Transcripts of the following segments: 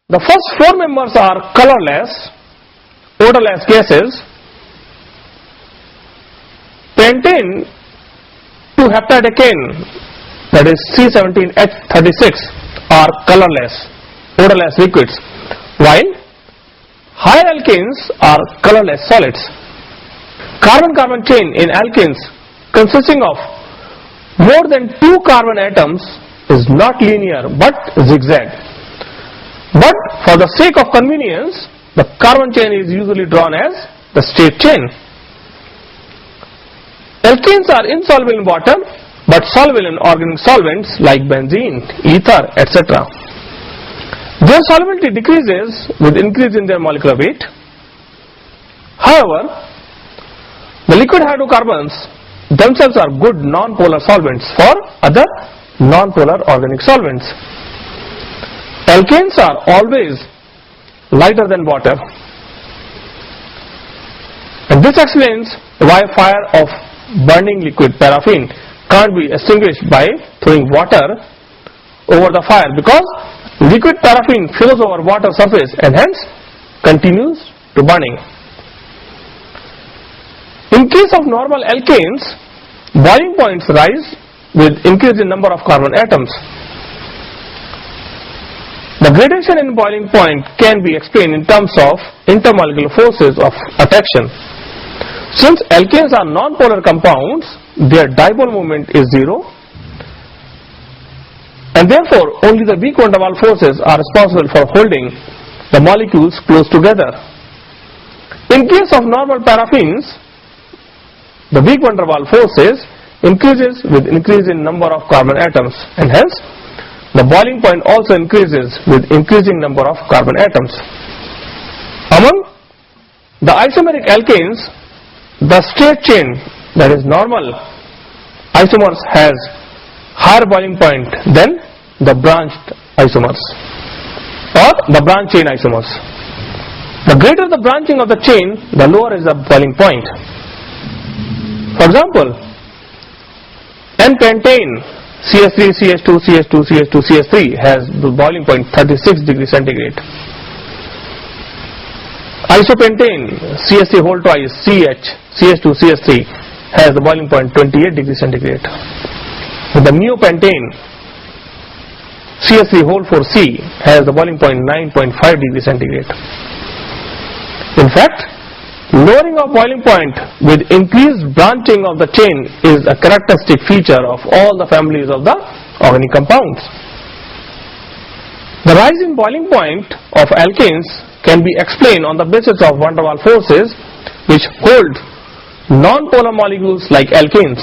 The first four members are colorless, odorless gases. Pentane to heptadecane, that is C17H36, are colorless, odorless liquids, while higher alkanes are colorless solids. Carbon-carbon chain in alkanes consisting of more than 2 carbon atoms is not linear but zigzag. But for the sake of convenience, the carbon chain is usually drawn as the straight chain. Alkanes are insoluble in water but soluble in organic solvents like benzene, ether, etc. Their solubility decreases with increase in their molecular weight. However, the liquid hydrocarbons themselves are good non-polar solvents for other non-polar organic solvents. Alkanes are always lighter than water, and this explains why fire of burning liquid paraffin can't be extinguished by throwing water over the fire, because liquid paraffin flows over water surface and hence continues to burning. In case of normal alkanes, boiling points rise with increase in number of carbon atoms. The gradation in boiling point can be explained in terms of intermolecular forces of attraction. Since alkanes are non-polar compounds, their dipole moment is zero, and therefore only the weak van der Waals forces are responsible for holding the molecules close together. In case of normal paraffins, the weak van der Waals forces increases with increase in number of carbon atoms, and hence the boiling point also increases with increasing number of carbon atoms. Among the isomeric alkanes, the straight chain, that is normal isomers, has higher boiling point than the branched isomers or the branch chain isomers. The greater the branching of the chain, the lower is the boiling point. For example, N-pentane, CH3, CH2, CH2, CH2, CH3 has the boiling point 36 degrees centigrade. Isopentane, CH3 whole twice, CH, CH2, CH3 has the boiling point 28 degrees centigrade. With the neopentane, CH3 whole 4C has the boiling point 9.5 degrees centigrade. In fact, lowering of boiling point with increased branching of the chain is a characteristic feature of all the families of the organic compounds. The rise in boiling point of alkanes can be explained on the basis of van der Waals forces which hold non-polar molecules like alkanes.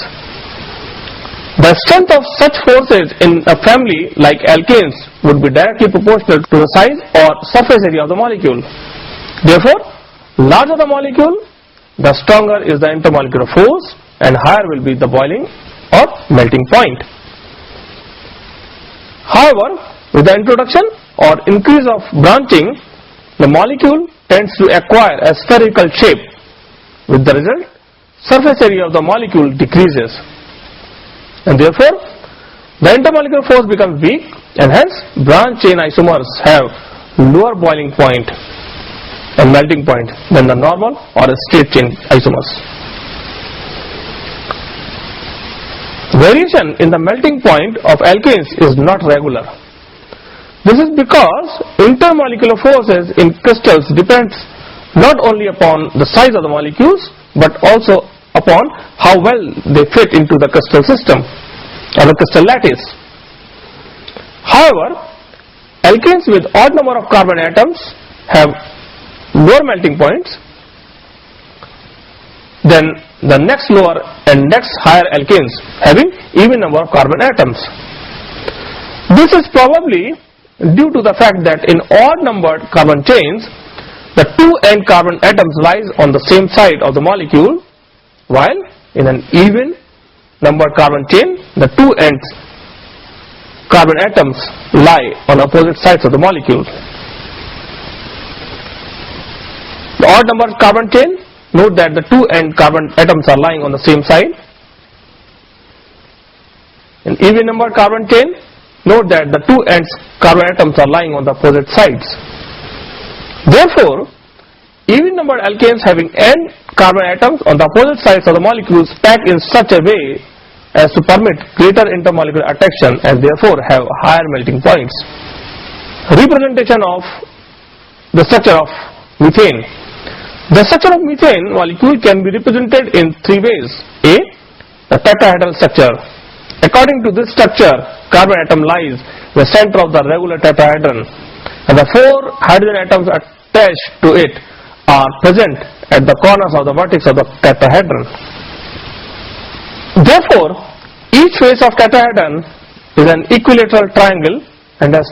The strength of such forces in a family like alkanes would be directly proportional to the size or surface area of the molecule. Therefore, larger the molecule, the stronger is the intermolecular force and higher will be the boiling or melting point. However, with the introduction or increase of branching, the molecule tends to acquire a spherical shape. With the result, surface area of the molecule decreases, and therefore the intermolecular force becomes weak, and hence branch chain isomers have lower boiling point and melting point than the normal or straight chain isomers. Variation in the melting point of alkanes is not regular. This is because intermolecular forces in crystals depends not only upon the size of the molecules but also upon how well they fit into the crystal system or the crystal lattice. However, alkanes with odd number of carbon atoms have lower melting points than the next lower and next higher alkanes having even number of carbon atoms. This is probably due to the fact that in odd numbered carbon chains, the two end carbon atoms lies on the same side of the molecule, while in an even numbered carbon chain, the two ends carbon atoms lie on opposite sides of the molecule. The odd numbered carbon chain, note that the two end carbon atoms are lying on the same side. In even numbered carbon chain, note that the two ends carbon atoms are lying on the opposite sides. Therefore, even numbered alkanes having n carbon atoms on the opposite sides of the molecules pack in such a way as to permit greater intermolecular attraction and therefore have higher melting points. Representation of the structure of methane. The structure of methane molecule can be represented in three ways. A. The tetrahedral structure. According to this structure, carbon atom lies in the center of the regular tetrahedron and the four hydrogen atoms attached to it are present at the corners of the vertex of the tetrahedron. Therefore, each face of tetrahedron is an equilateral triangle and has